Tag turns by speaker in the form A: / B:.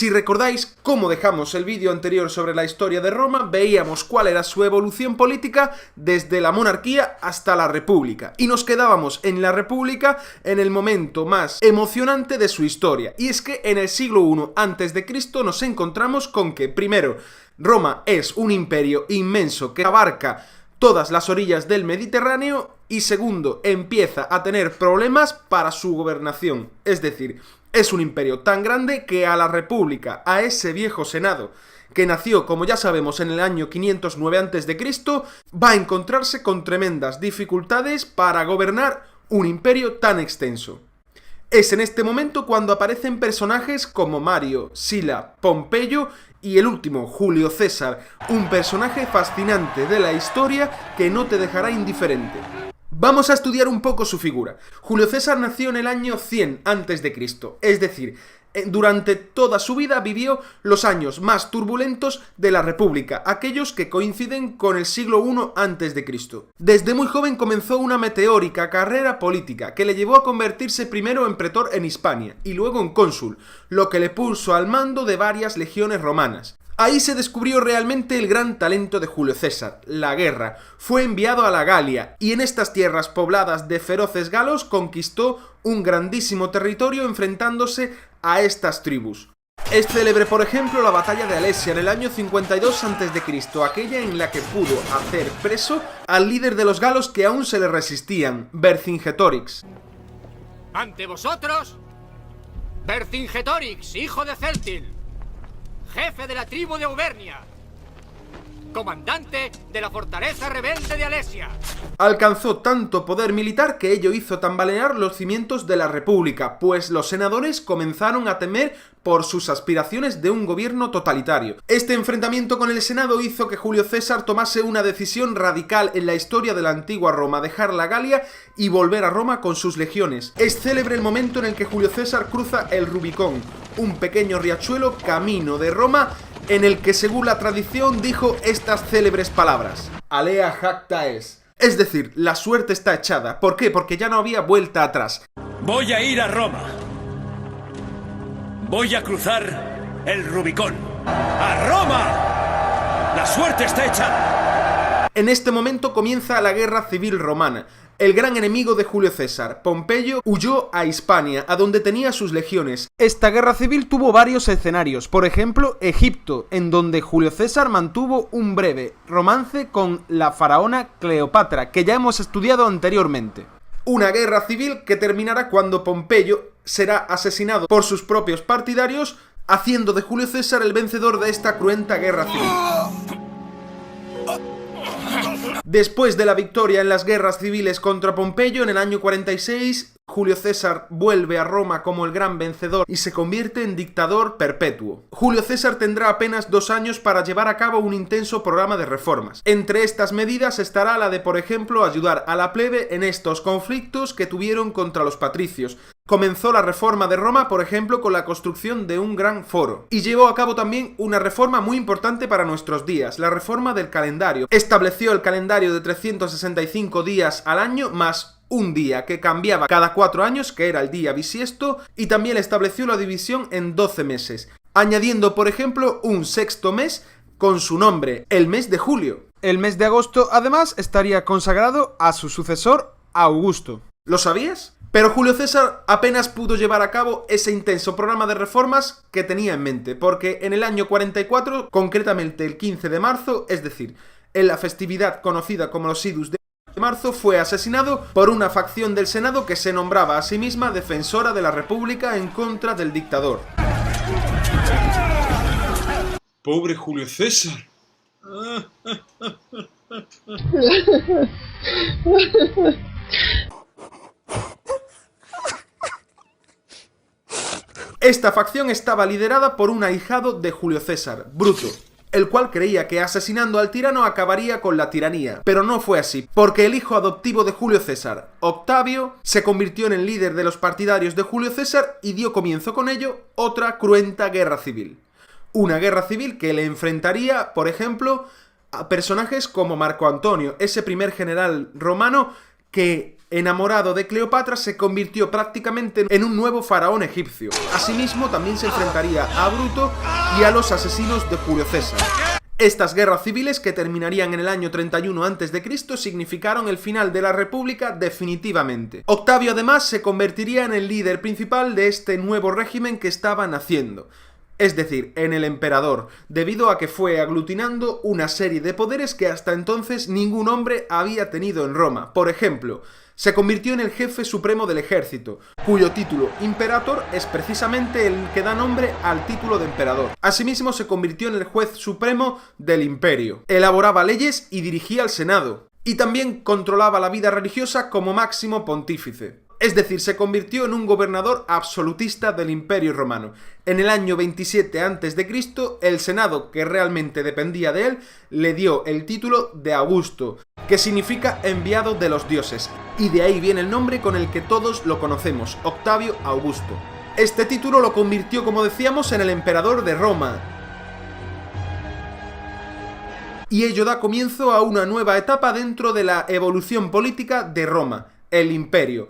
A: Si recordáis cómo dejamos el vídeo anterior sobre la historia de Roma, veíamos cuál era su evolución política desde la monarquía hasta la república. Y nos quedábamos en la república en el momento más emocionante de su historia. Y es que en el siglo I a.C. nos encontramos con que, primero, Roma es un imperio inmenso que abarca todas las orillas del Mediterráneo y segundo, empieza a tener problemas para su gobernación. Es decir, es un imperio tan grande que a la república, a ese viejo senado, que nació, como ya sabemos, en el año 509 a.C., va a encontrarse con tremendas dificultades para gobernar un imperio tan extenso. Es en este momento cuando aparecen personajes como Mario, Sila, Pompeyo y el último, Julio César, un personaje fascinante de la historia que no te dejará indiferente. Vamos a estudiar un poco su figura. Julio César nació en el año 100 a.C., es decir, durante toda su vida vivió los años más turbulentos de la República, aquellos que coinciden con el siglo I a.C. Desde muy joven comenzó una meteórica carrera política que le llevó a convertirse primero en pretor en Hispania y luego en cónsul, lo que le puso al mando de varias legiones romanas. Ahí se descubrió realmente el gran talento de Julio César, la guerra. Fue enviado a la Galia y en estas tierras pobladas de feroces galos conquistó un grandísimo territorio enfrentándose a estas tribus. Es célebre, por ejemplo, la batalla de Alesia en el año 52 a.C., aquella en la que pudo hacer preso al líder de los galos que aún se le resistían, Vercingetorix.
B: Ante vosotros, Vercingetorix, hijo de Celtil, jefe de la tribu de Auvernia, comandante de la fortaleza rebelde de Alesia.
A: Alcanzó tanto poder militar que ello hizo tambalear los cimientos de la república, pues los senadores comenzaron a temer por sus aspiraciones de un gobierno totalitario. Este enfrentamiento con el Senado hizo que Julio César tomase una decisión radical en la historia de la antigua Roma, dejar la Galia y volver a Roma con sus legiones. Es célebre el momento en el que Julio César cruza el Rubicón, un pequeño riachuelo camino de Roma, en el que según la tradición dijo estas célebres palabras: Alea jacta es. Es decir, la suerte está echada. ¿Por qué? Porque ya no había vuelta atrás.
C: Voy a ir a Roma. Voy a cruzar el Rubicón. ¡A Roma! La suerte está echada.
A: En este momento comienza la guerra civil romana. El gran enemigo de Julio César, Pompeyo, huyó a Hispania, a donde tenía sus legiones. Esta guerra civil tuvo varios escenarios, por ejemplo, Egipto, en donde Julio César mantuvo un breve romance con la faraona Cleopatra, que ya hemos estudiado anteriormente. Una guerra civil que terminará cuando Pompeyo será asesinado por sus propios partidarios, haciendo de Julio César el vencedor de esta cruenta guerra civil. Después de la victoria en las guerras civiles contra Pompeyo, en el año 46, Julio César vuelve a Roma como el gran vencedor y se convierte en dictador perpetuo. Julio César tendrá apenas 2 años para llevar a cabo un intenso programa de reformas. Entre estas medidas estará la de, por ejemplo, ayudar a la plebe en estos conflictos que tuvieron contra los patricios. Comenzó la reforma de Roma, por ejemplo, con la construcción de un gran foro. Y llevó a cabo también una reforma muy importante para nuestros días, la reforma del calendario. Estableció el calendario de 365 días al año más un día que cambiaba cada 4 años, que era el día bisiesto, y también estableció la división en 12 meses, añadiendo, por ejemplo, un 6º mes con su nombre, el mes de julio. El mes de agosto, además, estaría consagrado a su sucesor, Augusto. ¿Lo sabías? Pero Julio César apenas pudo llevar a cabo ese intenso programa de reformas que tenía en mente, porque en el año 44, concretamente el 15 de marzo, es decir, en la festividad conocida como los Idus de marzo, fue asesinado por una facción del Senado que se nombraba a sí misma defensora de la República en contra del dictador.
D: Pobre Julio César.
A: Esta facción estaba liderada por un ahijado de Julio César, Bruto, el cual creía que asesinando al tirano acabaría con la tiranía. Pero no fue así, porque el hijo adoptivo de Julio César, Octavio, se convirtió en el líder de los partidarios de Julio César y dio comienzo con ello otra cruenta guerra civil. Una guerra civil que le enfrentaría, por ejemplo, a personajes como Marco Antonio, ese primer general romano que enamorado de Cleopatra, se convirtió prácticamente en un nuevo faraón egipcio. Asimismo, también se enfrentaría a Bruto y a los asesinos de Julio César. Estas guerras civiles, que terminarían en el año 31 a.C., significaron el final de la República definitivamente. Octavio además se convertiría en el líder principal de este nuevo régimen que estaba naciendo, es decir, en el emperador, debido a que fue aglutinando una serie de poderes que hasta entonces ningún hombre había tenido en Roma. Por ejemplo, se convirtió en el jefe supremo del ejército, cuyo título Imperator es precisamente el que da nombre al título de emperador. Asimismo, se convirtió en el juez supremo del imperio. Elaboraba leyes y dirigía al Senado. Y también controlaba la vida religiosa como máximo pontífice. Es decir, se convirtió en un gobernador absolutista del Imperio Romano. En el año 27 a.C., el Senado, que realmente dependía de él, le dio el título de Augusto, que significa enviado de los dioses, y de ahí viene el nombre con el que todos lo conocemos, Octavio Augusto. Este título lo convirtió, como decíamos, en el emperador de Roma. Y ello da comienzo a una nueva etapa dentro de la evolución política de Roma, el imperio.